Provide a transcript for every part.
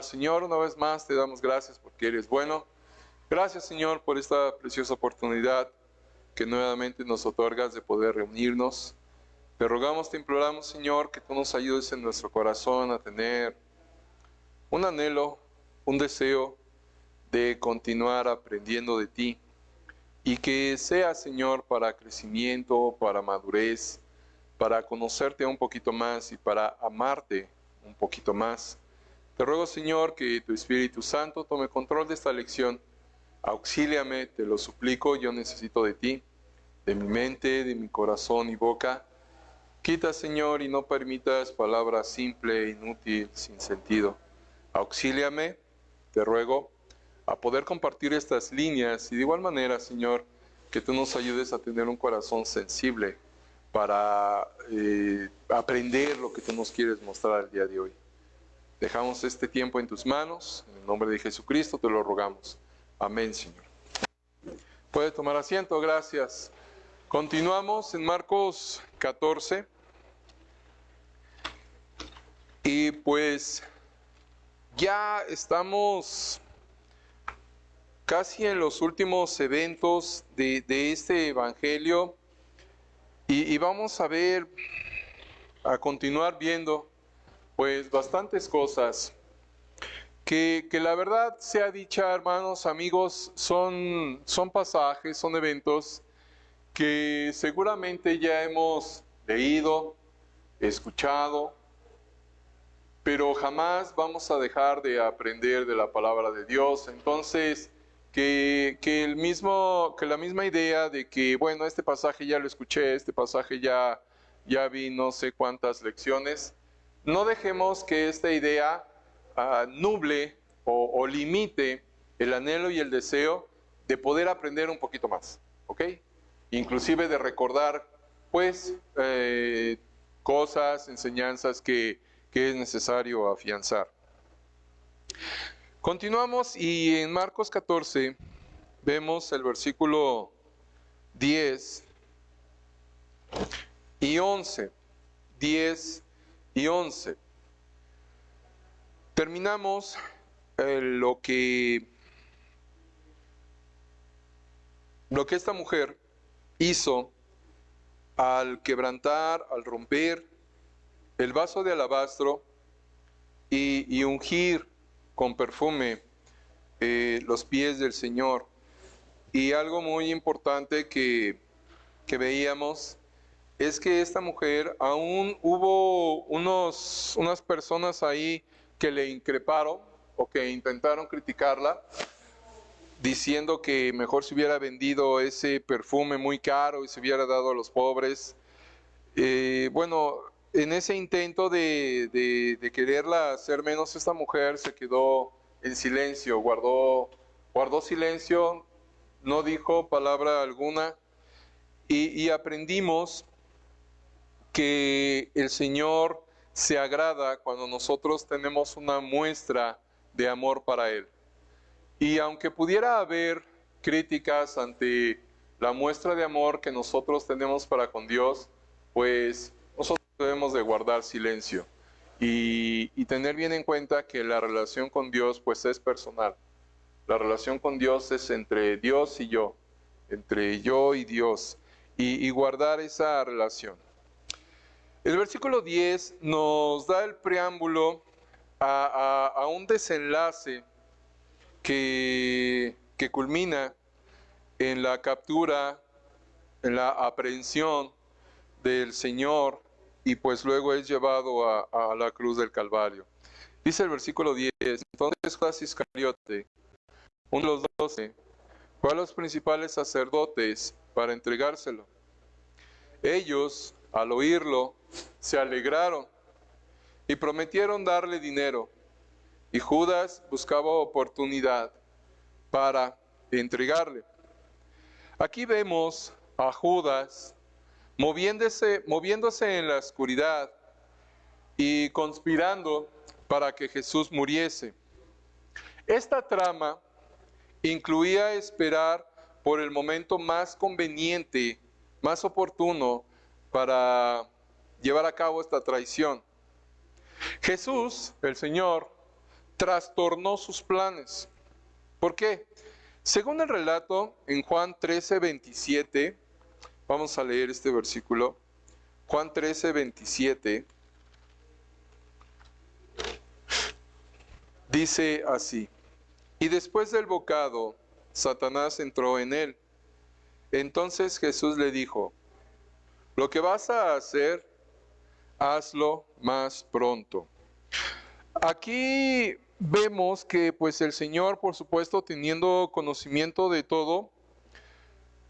Señor, una vez más te damos gracias porque eres bueno. Gracias, Señor, por esta preciosa oportunidad que nuevamente nos otorgas de poder reunirnos. Te rogamos, te imploramos, Señor, que tú nos ayudes en nuestro corazón a tener un anhelo, un deseo de continuar aprendiendo de ti. Y que sea, Señor, para crecimiento, para madurez, para conocerte un poquito más y para amarte un poquito más. Te ruego, Señor, que tu Espíritu Santo tome control de esta lección. Auxíliame, te lo suplico, yo necesito de ti, de mi mente, de mi corazón y boca. Quita, Señor, y no permitas palabra simple, inútil, sin sentido. Auxíliame, te ruego, a poder compartir estas líneas y de igual manera, Señor, que tú nos ayudes a tener un corazón sensible para aprender lo que tú nos quieres mostrar el día de hoy. Dejamos este tiempo en tus manos, en el nombre de Jesucristo te lo rogamos. Amén, Señor. Puede tomar asiento, gracias. Continuamos en Marcos 14. Y pues ya estamos casi en los últimos eventos de este evangelio. Y vamos a continuar viendo pues bastantes cosas que la verdad sea dicha, hermanos, amigos, son pasajes, son eventos que seguramente ya hemos leído, escuchado, pero jamás vamos a dejar de aprender de la palabra de Dios. Entonces, que la misma idea de que, bueno, este pasaje ya lo escuché, este pasaje ya vi no sé cuántas lecciones, no dejemos que esta idea nuble o limite el anhelo y el deseo de poder aprender un poquito más, ¿ok? Inclusive de recordar, pues, cosas, enseñanzas que es necesario afianzar. Continuamos y en Marcos 14 vemos el versículo 10 y 11. 10 y 11. Terminamos lo que esta mujer hizo al quebrantar, al romper el vaso de alabastro y ungir con perfume los pies del Señor. Y algo muy importante que veíamos es que esta mujer, aún hubo unas personas ahí que le increparon o que intentaron criticarla, diciendo que mejor se hubiera vendido ese perfume muy caro y se hubiera dado a los pobres. Bueno, en ese intento de quererla hacer menos, esta mujer se quedó en silencio, guardó silencio, no dijo palabra alguna, y aprendimos que el Señor se agrada cuando nosotros tenemos una muestra de amor para Él. Y aunque pudiera haber críticas ante la muestra de amor que nosotros tenemos para con Dios, pues nosotros debemos de guardar silencio y tener bien en cuenta que la relación con Dios pues es personal. La relación con Dios es entre Dios y yo, entre yo y Dios, y guardar esa relación. El versículo 10 nos da el preámbulo a un desenlace que culmina en la captura, en la aprehensión del Señor y pues luego es llevado a la cruz del Calvario. Dice el versículo 10, entonces Judas Iscariote, uno de los 12, fue a los principales sacerdotes para entregárselo. Ellos, al oírlo, se alegraron y prometieron darle dinero. Y Judas buscaba oportunidad para entregarle. Aquí vemos a Judas moviéndose en la oscuridad y conspirando para que Jesús muriese. Esta trama incluía esperar por el momento más conveniente, más oportuno para llevar a cabo esta traición. Jesús, el Señor, trastornó sus planes. ¿Por qué? Según el relato en Juan 13:27, vamos a leer este versículo. Juan 13:27 dice así: y después del bocado, Satanás entró en él. Entonces Jesús le dijo: lo que vas a hacer, hazlo más pronto. Aquí vemos que pues el Señor, por supuesto, teniendo conocimiento de todo,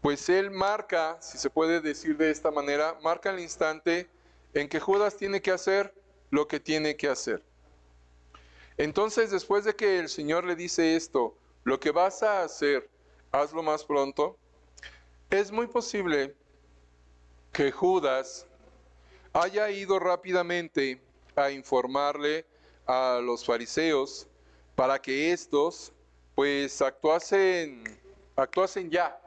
pues Él marca, si se puede decir de esta manera, marca el instante en que Judas tiene que hacer lo que tiene que hacer. Entonces, después de que el Señor le dice esto, lo que vas a hacer, hazlo más pronto, es muy posible que Judas haya ido rápidamente a informarle a los fariseos para que estos pues actuasen ya,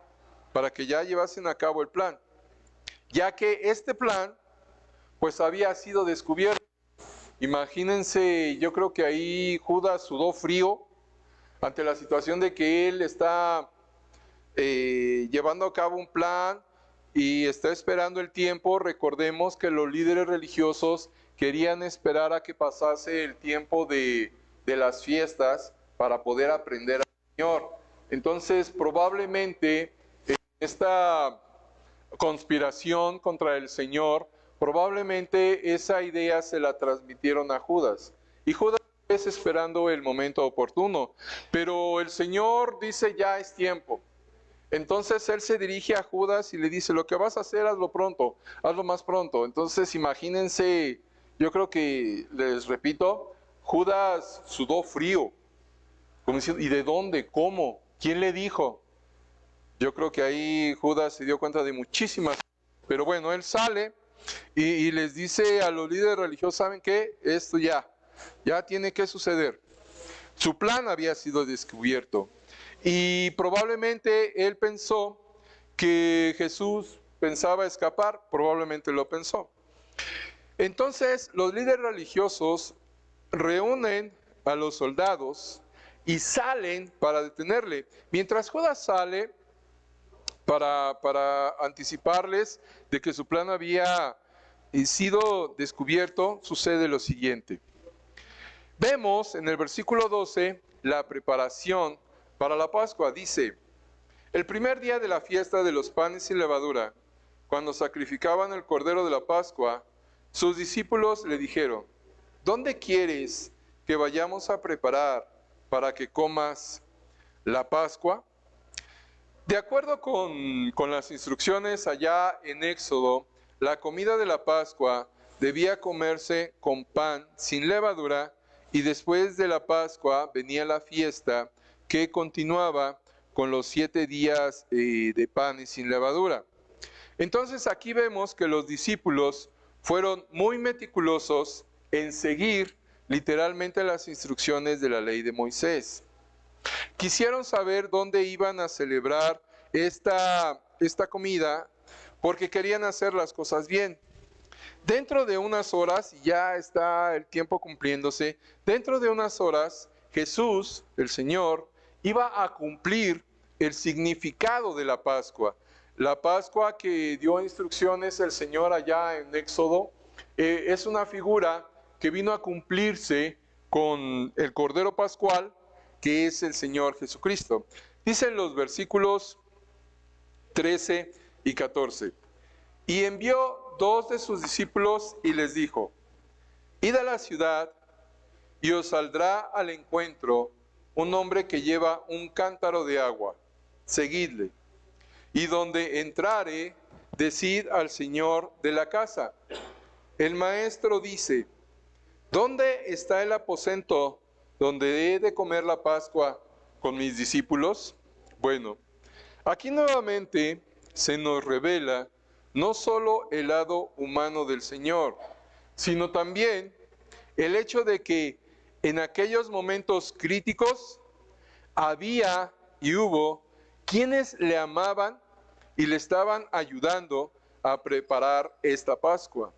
para que ya llevasen a cabo el plan, ya que este plan pues había sido descubierto. Imagínense, yo creo que ahí Judas sudó frío ante la situación de que él está llevando a cabo un plan y está esperando el tiempo. Recordemos que los líderes religiosos querían esperar a que pasase el tiempo de las fiestas para poder aprender al Señor. Entonces, probablemente esta conspiración contra el Señor, probablemente esa idea se la transmitieron a Judas. Y Judas es esperando el momento oportuno. Pero el Señor dice: ya es tiempo. Entonces Él se dirige a Judas y le dice: lo que vas a hacer, hazlo pronto, hazlo más pronto. Entonces imagínense, yo creo que, les repito, Judas sudó frío. Como diciendo: ¿y de dónde? ¿Cómo? ¿Quién le dijo? Yo creo que ahí Judas se dio cuenta de muchísimas. Pero bueno, él sale y les dice a los líderes religiosos: ¿saben qué? Esto ya tiene que suceder. Su plan había sido descubierto. Y probablemente él pensó que Jesús pensaba escapar, probablemente lo pensó. Entonces los líderes religiosos reúnen a los soldados y salen para detenerle. Mientras Judas sale para anticiparles de que su plan había sido descubierto, sucede lo siguiente. Vemos en el versículo 12 la preparación para la Pascua. Dice: el primer día de la fiesta de los panes sin levadura, cuando sacrificaban el cordero de la Pascua, sus discípulos le dijeron: ¿dónde quieres que vayamos a preparar para que comas la Pascua? De acuerdo con las instrucciones allá en Éxodo, la comida de la Pascua debía comerse con pan sin levadura, y después de la Pascua venía la fiesta que continuaba con los 7 días de panes sin levadura. Entonces aquí vemos que los discípulos fueron muy meticulosos en seguir literalmente las instrucciones de la ley de Moisés. Quisieron saber dónde iban a celebrar esta comida porque querían hacer las cosas bien. Dentro de unas horas, y ya está el tiempo cumpliéndose, dentro de unas horas Jesús, el Señor, iba a cumplir el significado de la Pascua. La Pascua que dio instrucciones el Señor allá en Éxodo es una figura que vino a cumplirse con el Cordero Pascual, que es el Señor Jesucristo. Dicen los versículos 13 y 14. Y envió 2 de sus discípulos y les dijo: id a la ciudad y os saldrá al encuentro un hombre que lleva un cántaro de agua. Seguidle. Y donde entrare, decid al señor de la casa: el maestro dice, ¿dónde está el aposento donde he de comer la Pascua con mis discípulos? Bueno, aquí nuevamente se nos revela no solo el lado humano del Señor, sino también el hecho de que en aquellos momentos críticos había y hubo quienes le amaban y le estaban ayudando a preparar esta Pascua.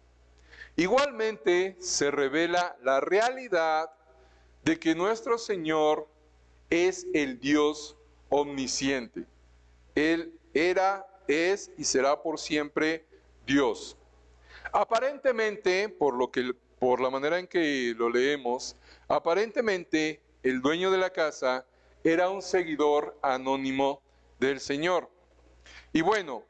Igualmente se revela la realidad de que nuestro Señor es el Dios omnisciente. Él era, es y será por siempre Dios. Aparentemente, por la manera en que lo leemos, aparentemente el dueño de la casa era un seguidor anónimo del Señor. Y bueno,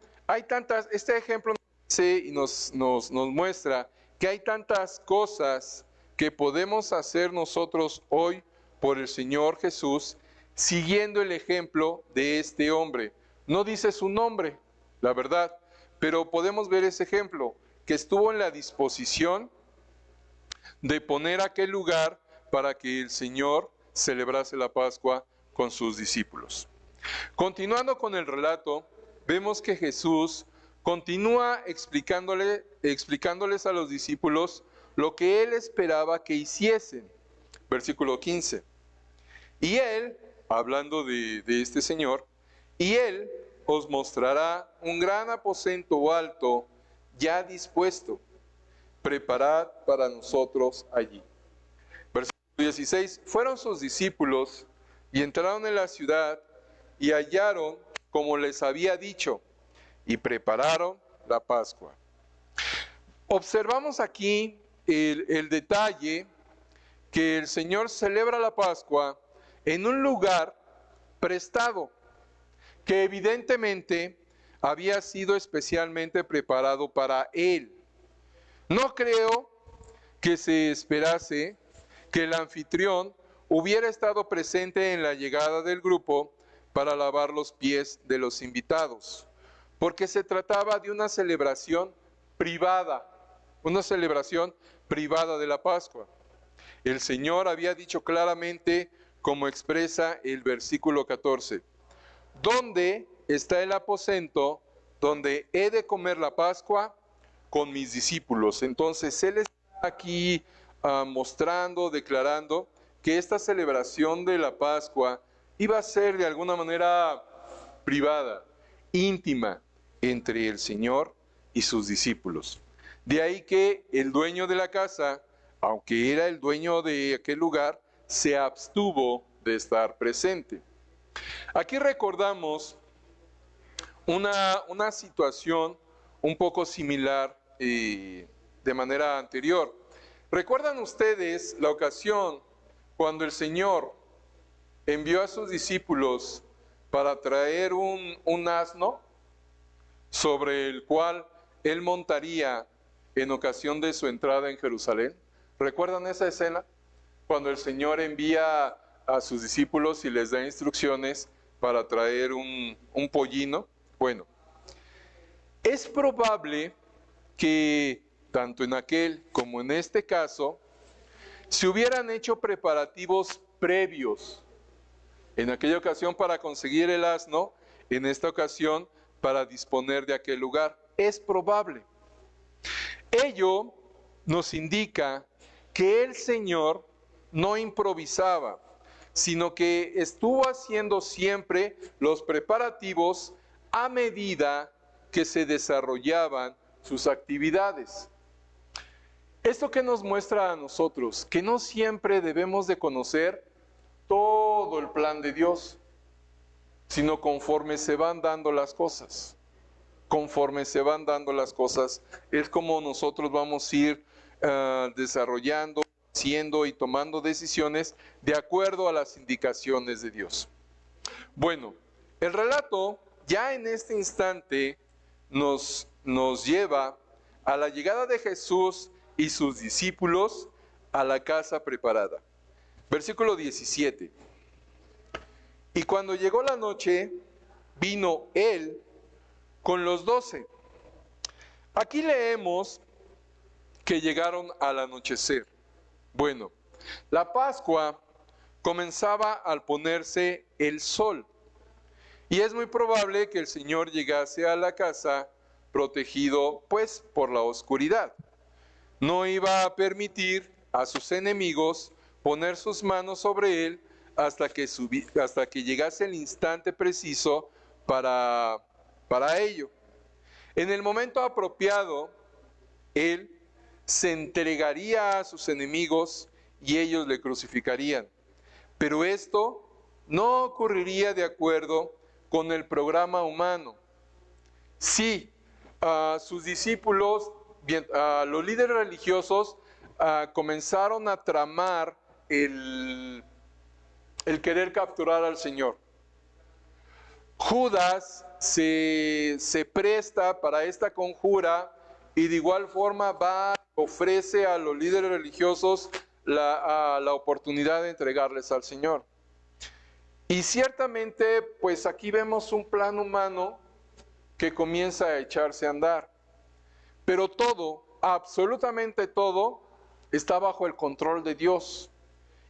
este ejemplo nos dice y nos muestra que hay tantas cosas que podemos hacer nosotros hoy por el Señor Jesús, siguiendo el ejemplo de este hombre. No dice su nombre, la verdad, pero podemos ver ese ejemplo, que estuvo en la disposición de poner aquel lugar para que el Señor celebrase la Pascua con sus discípulos. Continuando con el relato, vemos que Jesús continúa explicándoles a los discípulos lo que Él esperaba que hiciesen. Versículo 15. Y Él, hablando de este Señor, y Él os mostrará un gran aposento alto ya dispuesto. Preparad para nosotros allí. Versículo 16. Fueron sus discípulos y entraron en la ciudad y hallaron como les había dicho y prepararon la Pascua. Observamos aquí el detalle que el Señor celebra la Pascua en un lugar prestado, que evidentemente había sido especialmente preparado para Él. No creo que se esperase que el anfitrión hubiera estado presente en la llegada del grupo para lavar los pies de los invitados, porque se trataba de una celebración privada de la Pascua. El Señor había dicho claramente, como expresa el versículo 14, ¿dónde está el aposento donde he de comer la Pascua con mis discípulos? Entonces Él está aquí mostrando, declarando que esta celebración de la Pascua iba a ser de alguna manera privada, íntima, entre el Señor y sus discípulos. De ahí que el dueño de la casa, aunque era el dueño de aquel lugar, se abstuvo de estar presente. Aquí recordamos una situación un poco similar de manera anterior. ¿Recuerdan ustedes la ocasión cuando el Señor envió a sus discípulos para traer un asno sobre el cual Él montaría en ocasión de su entrada en Jerusalén? ¿Recuerdan esa escena? Cuando el Señor envía a sus discípulos y les da instrucciones para traer un pollino. Bueno, es probable que tanto en aquel como en este caso se hubieran hecho preparativos previos. En aquella ocasión para conseguir el asno, en esta ocasión para disponer de aquel lugar. Es probable. Ello nos indica que el Señor no improvisaba, sino que estuvo haciendo siempre los preparativos a medida que se desarrollaban sus actividades. ¿Esto qué nos muestra a nosotros? Que no siempre debemos de conocer todo el plan de Dios, sino conforme se van dando las cosas. Conforme se van dando las cosas, es como nosotros vamos a ir desarrollando, haciendo y tomando decisiones de acuerdo a las indicaciones de Dios. Bueno, el relato ya en este instante nos lleva a la llegada de Jesús y sus discípulos a la casa preparada. Versículo 17. Y cuando llegó la noche, vino Él con los 12. Aquí leemos que llegaron al anochecer. Bueno, la Pascua comenzaba al ponerse el sol. Y es muy probable que el Señor llegase a la casa protegido, pues, por la oscuridad. No iba a permitir a sus enemigos poner sus manos sobre él hasta que llegase el instante preciso para ello. En el momento apropiado, él se entregaría a sus enemigos y ellos le crucificarían. Pero esto no ocurriría de acuerdo con el programa humano. Sí, sus discípulos, los líderes religiosos, comenzaron a tramar el querer capturar al Señor. Judas se presta para esta conjura y de igual forma ofrece a los líderes religiosos la oportunidad de entregarles al Señor. Y ciertamente, pues aquí vemos un plan humano que comienza a echarse a andar. Pero todo, absolutamente todo, está bajo el control de Dios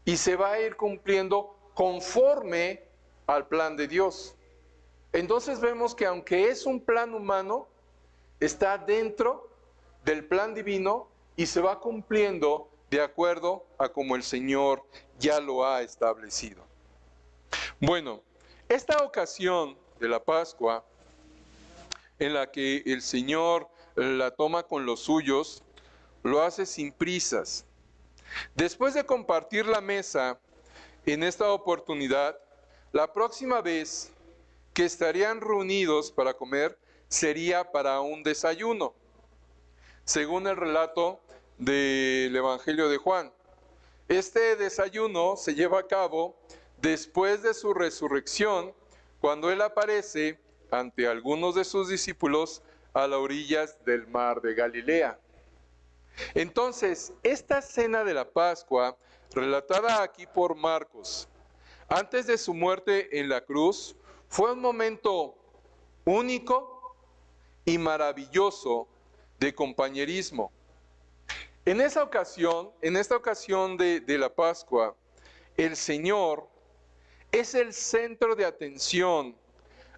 y se va a ir cumpliendo conforme al plan de Dios. Entonces vemos que aunque es un plan humano, está dentro del plan divino y se va cumpliendo de acuerdo a como el Señor ya lo ha establecido. Bueno, esta ocasión de la Pascua, en la que el Señor la toma con los suyos, lo hace sin prisas. Después de compartir la mesa en esta oportunidad, la próxima vez que estarían reunidos para comer sería para un desayuno, según el relato del Evangelio de Juan. Este desayuno se lleva a cabo después de su resurrección, cuando Él aparece ante algunos de sus discípulos a las orillas del mar de Galilea. Entonces, esta cena de la Pascua, relatada aquí por Marcos, antes de su muerte en la cruz, fue un momento único y maravilloso de compañerismo. En esta ocasión de la Pascua, el Señor es el centro de atención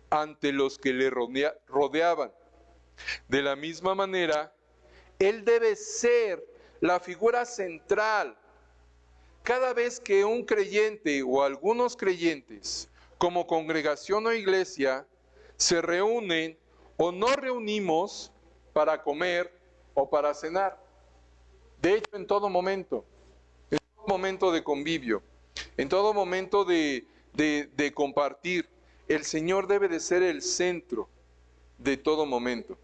ante los que le rodeaban. De la misma manera, Él debe ser la figura central cada vez que un creyente o algunos creyentes, como congregación o iglesia, se reúnen o nos reunimos para comer o para cenar. De hecho, en todo momento de convivio, en todo momento de compartir, el Señor debe de ser el centro de todo momento.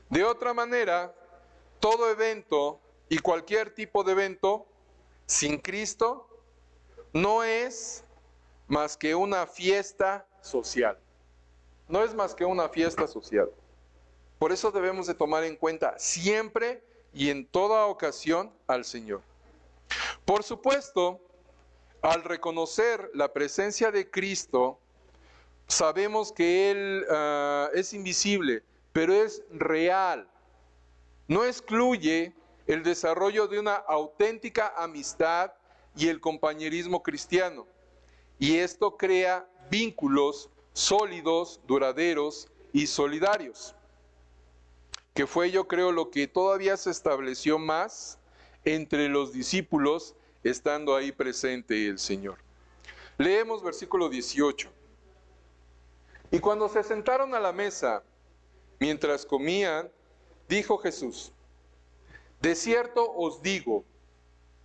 De otra manera, todo evento y cualquier tipo de evento sin Cristo no es más que una fiesta social. No es más que una fiesta social. Por eso debemos de tomar en cuenta siempre y en toda ocasión al Señor. Por supuesto, al reconocer la presencia de Cristo, sabemos que Él es invisible, pero es real. No excluye el desarrollo de una auténtica amistad y el compañerismo cristiano. Y esto crea vínculos sólidos, duraderos y solidarios, que fue, yo creo, lo que todavía se estableció más entre los discípulos estando ahí presente el Señor. Leemos versículo 18. Y cuando se sentaron a la mesa, mientras comían, dijo Jesús: de cierto os digo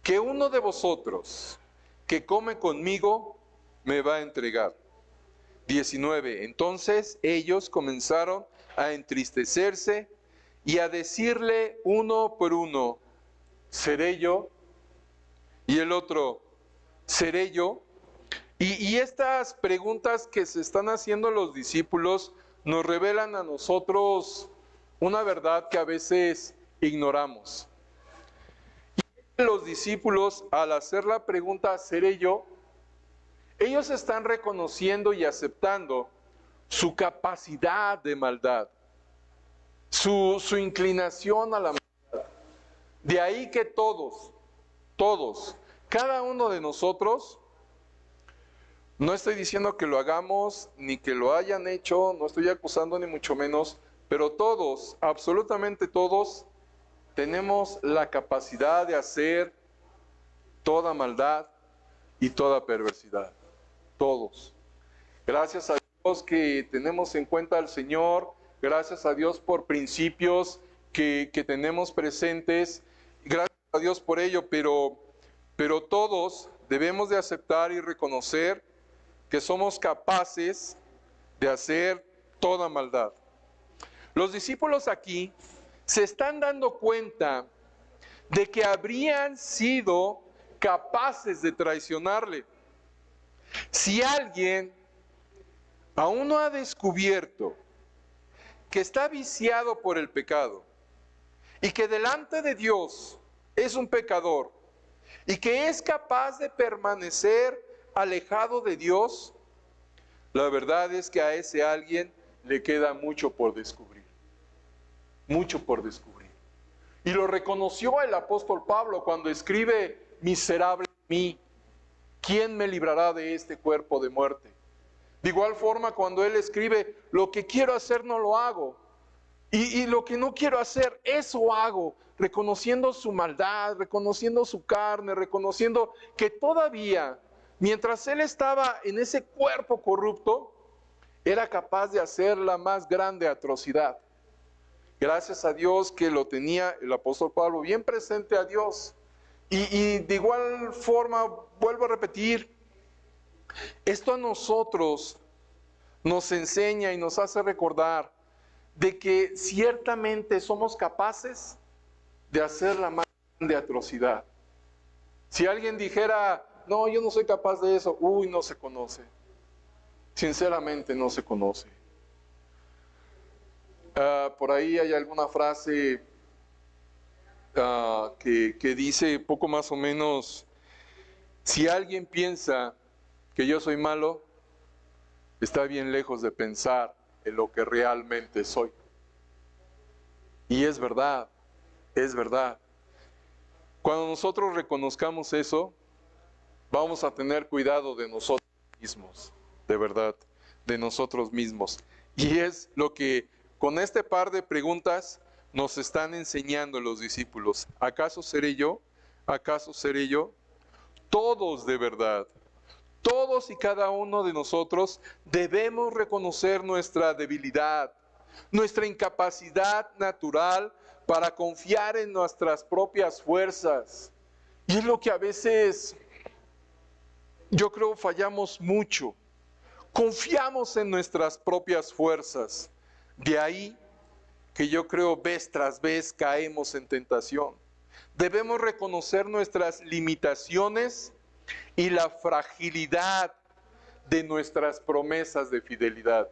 que uno de vosotros que come conmigo me va a entregar. 19. Entonces ellos comenzaron a entristecerse y a decirle uno por uno: ¿seré yo? Y el otro: ¿seré yo? Y estas preguntas que se están haciendo los discípulos nos revelan a nosotros una verdad que a veces ignoramos. Y los discípulos, al hacer la pregunta ¿seré yo?, ellos están reconociendo y aceptando su capacidad de maldad, su inclinación a la maldad. De ahí que todos, cada uno de nosotros, no estoy diciendo que lo hagamos, ni que lo hayan hecho, no estoy acusando ni mucho menos, pero todos, absolutamente todos, tenemos la capacidad de hacer toda maldad y toda perversidad. Todos. Gracias a Dios que tenemos en cuenta al Señor, gracias a Dios por principios que tenemos presentes, gracias a Dios por ello, pero pero todos debemos de aceptar y reconocer que somos capaces de hacer toda maldad. Los discípulos aquí se están dando cuenta de que habrían sido capaces de traicionarle. Si alguien aún no ha descubierto que está viciado por el pecado y que delante de Dios es un pecador y que es capaz de permanecer alejado de Dios, la verdad es que a ese alguien le queda mucho por descubrir. Mucho por descubrir. Y lo reconoció el apóstol Pablo cuando escribe: miserable de mí, ¿quién me librará de este cuerpo de muerte? De igual forma, cuando él escribe: lo que quiero hacer no lo hago, y lo que no quiero hacer, eso hago, reconociendo su maldad, reconociendo su carne, reconociendo que todavía, mientras él estaba en ese cuerpo corrupto, era capaz de hacer la más grande atrocidad. Gracias a Dios que lo tenía el apóstol Pablo bien presente a Dios. Y de igual forma, vuelvo a repetir, esto a nosotros nos enseña y nos hace recordar de que ciertamente somos capaces de hacer la más grande atrocidad. Si alguien dijera: no, yo no soy capaz de eso, no se conoce. Sinceramente no se conoce. Por ahí hay alguna frase que dice poco más o menos: si alguien piensa que yo soy malo, está bien lejos de pensar en lo que realmente soy. Y es verdad, es verdad. Cuando nosotros reconozcamos eso, vamos a tener cuidado de nosotros mismos, de verdad, de nosotros mismos. Y es lo que con este par de preguntas nos están enseñando los discípulos. ¿Acaso seré yo? ¿Acaso seré yo? Todos de verdad, todos y cada uno de nosotros debemos reconocer nuestra debilidad, nuestra incapacidad natural para confiar en nuestras propias fuerzas. Y es lo que a veces yo creo fallamos mucho. Confiamos en nuestras propias fuerzas. De ahí que yo creo vez tras vez caemos en tentación. Debemos reconocer nuestras limitaciones y la fragilidad de nuestras promesas de fidelidad.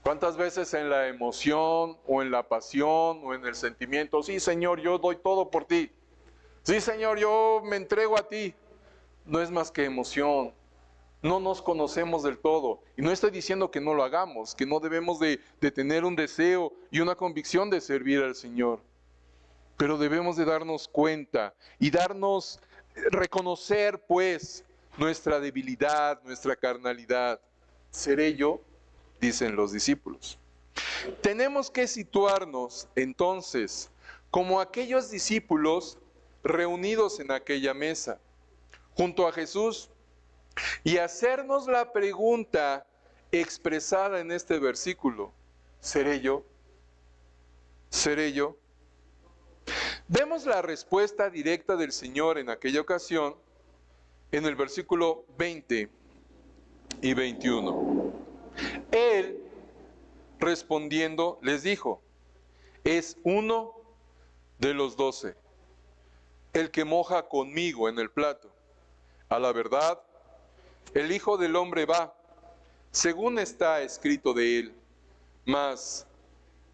¿Cuántas veces en la emoción o en la pasión o en el sentimiento: sí, Señor, yo doy todo por ti, sí, Señor, yo me entrego a ti? No es más que emoción. No nos conocemos del todo. Y no estoy diciendo que no lo hagamos, que no debemos de tener un deseo y una convicción de servir al Señor. Pero debemos de darnos cuenta y reconocer pues nuestra debilidad, nuestra carnalidad. ¿Seré yo?, dicen los discípulos. Tenemos que situarnos entonces como aquellos discípulos reunidos en aquella mesa, junto a Jesús, y hacernos la pregunta expresada en este versículo: ¿seré yo? ¿Seré yo? Vemos la respuesta directa del Señor en aquella ocasión en el versículo 20 y 21. Él, respondiendo, les dijo: es uno de los 12, el que moja conmigo en el plato. A la verdad, el Hijo del Hombre va, según está escrito de él, mas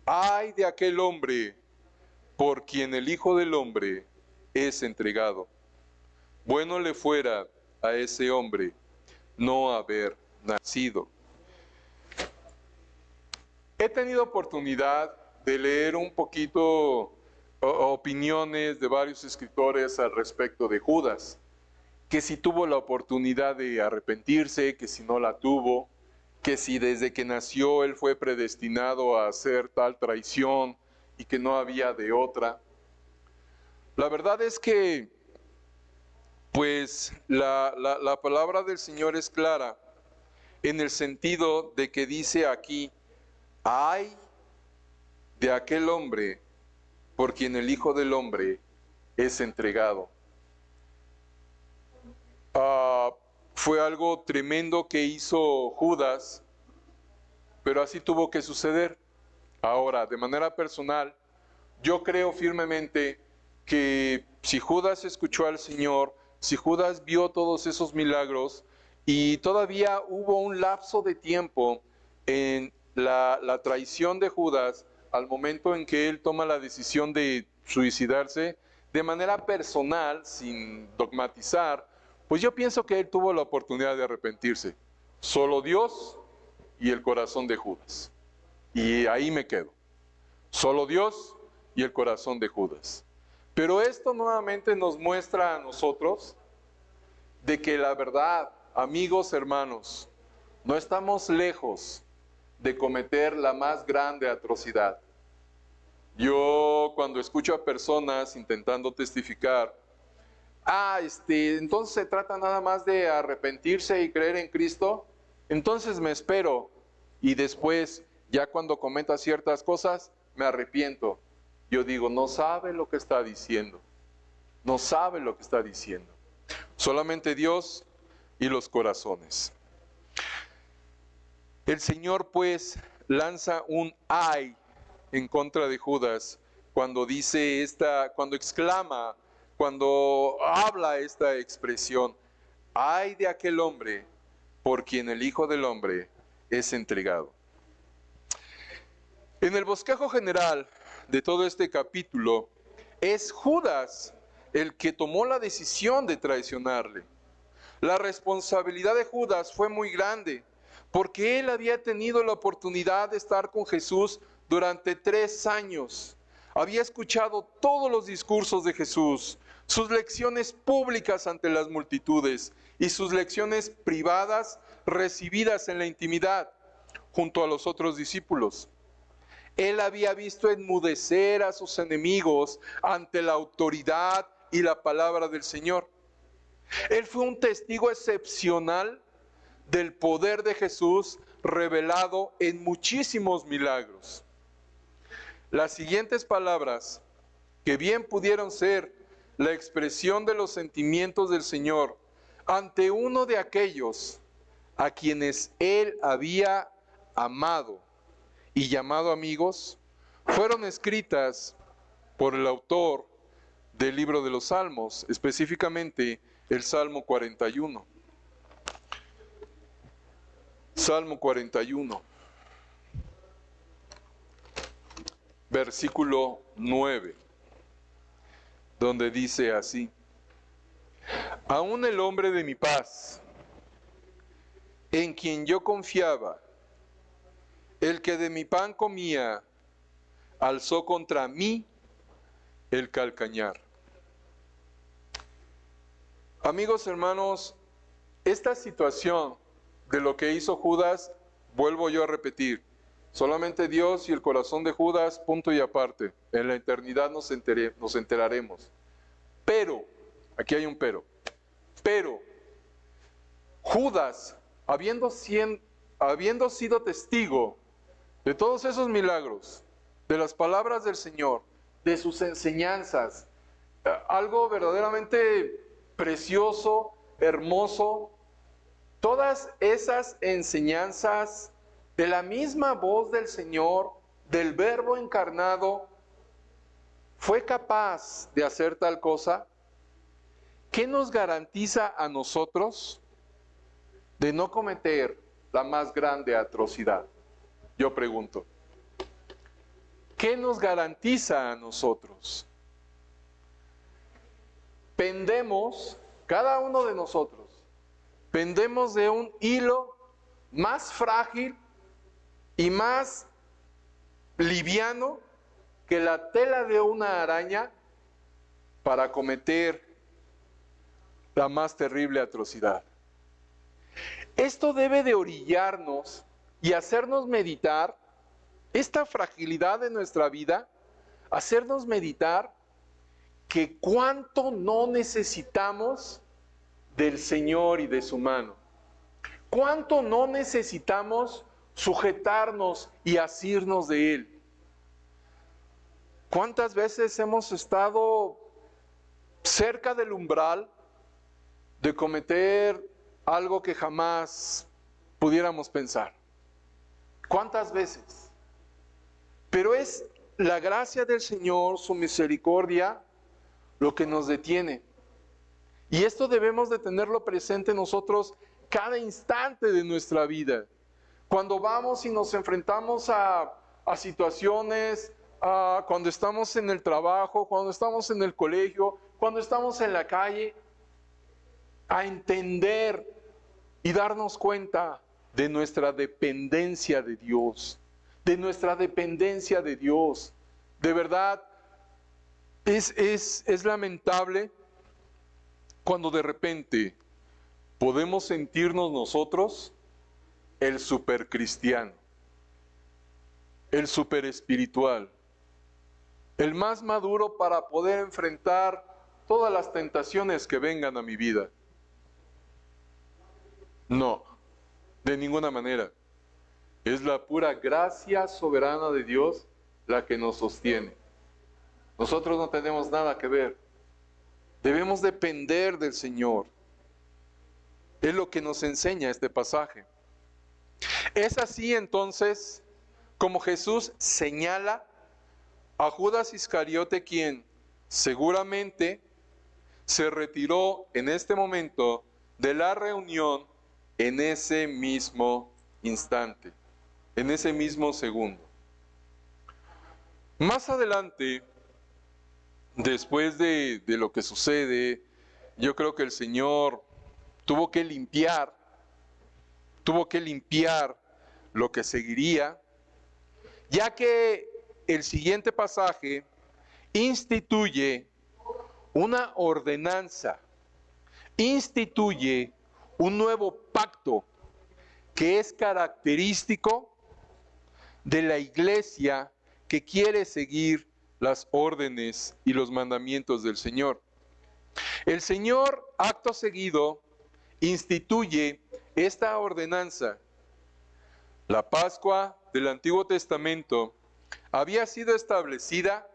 ay de aquel hombre por quien el Hijo del Hombre es entregado. Bueno le fuera a ese hombre no haber nacido. He tenido oportunidad de leer un poquito opiniones de varios escritores al respecto de Judas, que si tuvo la oportunidad de arrepentirse, que si no la tuvo, que si desde que nació él fue predestinado a hacer tal traición y que no había de otra. La verdad es que, pues, la palabra del Señor es clara en el sentido de que dice aquí: ay de aquel hombre por quien el Hijo del Hombre es entregado. Fue algo tremendo que hizo Judas, pero así tuvo que suceder. Ahora, de manera personal, yo creo firmemente que si Judas escuchó al Señor, si Judas vio todos esos milagros y todavía hubo un lapso de tiempo en la traición de Judas al momento en que él toma la decisión de suicidarse, de manera personal, sin dogmatizar, pues yo pienso que él tuvo la oportunidad de arrepentirse. Solo Dios y el corazón de Judas. Y ahí me quedo. Solo Dios y el corazón de Judas. Pero esto nuevamente nos muestra a nosotros de que la verdad, amigos, hermanos, no estamos lejos de cometer la más grande atrocidad. Yo cuando escucho a personas intentando testificar, entonces se trata nada más de arrepentirse y creer en Cristo, entonces me espero y después, ya cuando cometa ciertas cosas, me arrepiento. Yo digo, no sabe lo que está diciendo. No sabe lo que está diciendo. Solamente Dios y los corazones. El Señor pues lanza un ay en contra de Judas cuando dice cuando exclama, cuando habla esta expresión, ay de aquel hombre por quien el Hijo del Hombre es entregado. En el bosquejo general de todo este capítulo, es Judas el que tomó la decisión de traicionarle. La responsabilidad de Judas fue muy grande, porque él había tenido la oportunidad de estar con Jesús durante 3 años. Había escuchado todos los discursos de Jesús, sus lecciones públicas ante las multitudes y sus lecciones privadas recibidas en la intimidad junto a los otros discípulos. Él había visto enmudecer a sus enemigos ante la autoridad y la palabra del Señor. Él fue un testigo excepcional del poder de Jesús revelado en muchísimos milagros. Las siguientes palabras, que bien pudieron ser la expresión de los sentimientos del Señor ante uno de aquellos a quienes Él había amado y llamado amigos, fueron escritas por el autor del libro de los Salmos, específicamente el Salmo 41. Salmo 41, versículo 9, donde dice así: aún el hombre de mi paz, en quien yo confiaba, el que de mi pan comía, alzó contra mí el calcañar. Amigos, hermanos, esta situación de lo que hizo Judas, vuelvo yo a repetir, solamente Dios y el corazón de Judas, punto y aparte. En la eternidad nos enteraremos. Pero, aquí hay un pero. Pero, Judas, habiendo sido testigo de todos esos milagros, de las palabras del Señor, de sus enseñanzas, algo verdaderamente precioso, hermoso, todas esas enseñanzas de la misma voz del Señor, del Verbo encarnado, ¿fue capaz de hacer tal cosa? ¿Qué nos garantiza a nosotros de no cometer la más grande atrocidad? Yo pregunto, ¿qué nos garantiza a nosotros? Pendemos, cada uno de nosotros, pendemos de un hilo más frágil y más liviano que la tela de una araña para cometer la más terrible atrocidad. Esto debe de orillarnos y hacernos meditar esta fragilidad de nuestra vida, hacernos meditar que cuánto no necesitamos del Señor y de su mano. Cuánto no necesitamos sujetarnos y asirnos de Él. ¿Cuántas veces hemos estado cerca del umbral de cometer algo que jamás pudiéramos pensar. ¿Cuántas veces? Pero es la gracia del Señor, su misericordia, lo que nos detiene. Y esto debemos de tenerlo presente nosotros cada instante de nuestra vida. Cuando vamos y nos enfrentamos a situaciones, cuando estamos en el trabajo, cuando estamos en el colegio, cuando estamos en la calle, a entender y darnos cuenta de nuestra dependencia de Dios, de nuestra dependencia de Dios. De verdad, es lamentable cuando de repente podemos sentirnos nosotros el supercristiano, el superespiritual, el más maduro para poder enfrentar todas las tentaciones que vengan a mi vida. No, de ninguna manera. Es la pura gracia soberana de Dios la que nos sostiene. Nosotros no tenemos nada que ver. Debemos depender del Señor. Es lo que nos enseña este pasaje. Es así entonces como Jesús señala a Judas Iscariote, quien seguramente se retiró en este momento de la reunión en ese mismo instante, en ese mismo segundo. Más adelante, después de lo que sucede, yo creo que el Señor tuvo que limpiar lo que seguiría, ya que el siguiente pasaje instituye una ordenanza, instituye un nuevo pacto que es característico de la iglesia que quiere seguir las órdenes y los mandamientos del Señor. El Señor, acto seguido, instituye esta ordenanza. La Pascua del Antiguo Testamento había sido establecida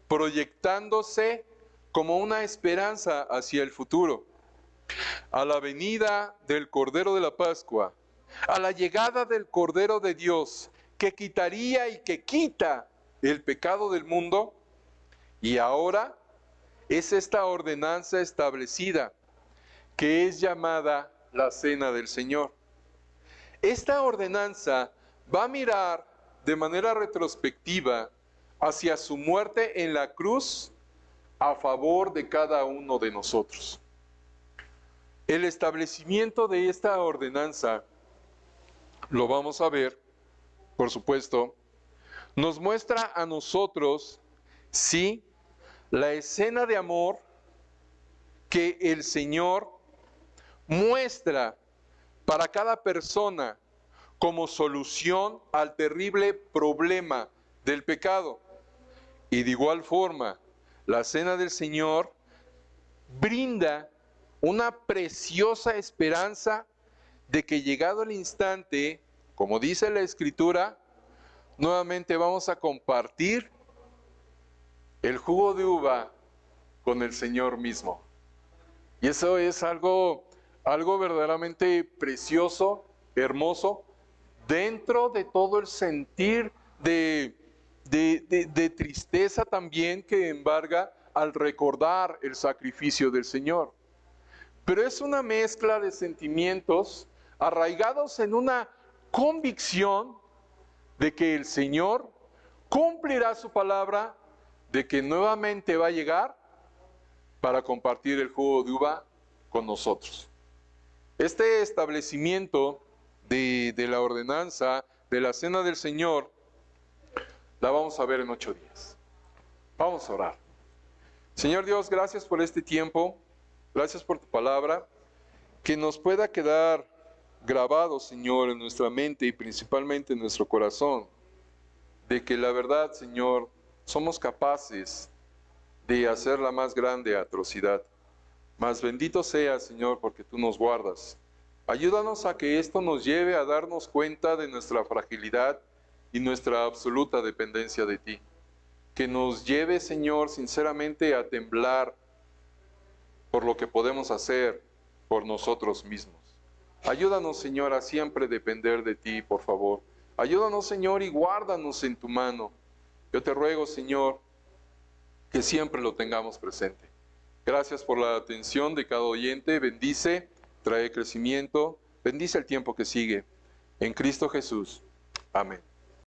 proyectándose como una esperanza hacia el futuro. A la venida del Cordero de la Pascua, a la llegada del Cordero de Dios, que quitaría y que quita el pecado del mundo, y ahora es esta ordenanza establecida, que es llamada la Cena del Señor. Esta ordenanza va a mirar de manera retrospectiva hacia su muerte en la cruz a favor de cada uno de nosotros. El establecimiento de esta ordenanza, lo vamos a ver, por supuesto, nos muestra a nosotros, sí, la escena de amor que el Señor muestra para cada persona como solución al terrible problema del pecado. Y de igual forma, la Cena del Señor brinda una preciosa esperanza de que llegado el instante, como dice la Escritura, nuevamente vamos a compartir el jugo de uva con el Señor mismo. Y eso es algo verdaderamente precioso, hermoso, dentro de todo el sentir de tristeza también que embarga al recordar el sacrificio del Señor. Pero es una mezcla de sentimientos arraigados en una convicción de que el Señor cumplirá su palabra, de que nuevamente va a llegar para compartir el jugo de uva con nosotros. Este establecimiento de la ordenanza de la Cena del Señor la vamos a ver en 8 días. Vamos a orar. Señor Dios, gracias por este tiempo, gracias por tu palabra, que nos pueda quedar grabado, Señor, en nuestra mente y principalmente en nuestro corazón, de que la verdad, Señor, somos capaces de hacer la más grande atrocidad. Mas bendito sea, Señor, porque tú nos guardas. Ayúdanos a que esto nos lleve a darnos cuenta de nuestra fragilidad y nuestra absoluta dependencia de ti. Que nos lleve, Señor, sinceramente a temblar por lo que podemos hacer por nosotros mismos. Ayúdanos, Señor, a siempre depender de ti, por favor. Ayúdanos, Señor, y guárdanos en tu mano. Yo te ruego, Señor, que siempre lo tengamos presente. Gracias por la atención de cada oyente. Bendice, trae crecimiento, bendice el tiempo que sigue. En Cristo Jesús. Amén.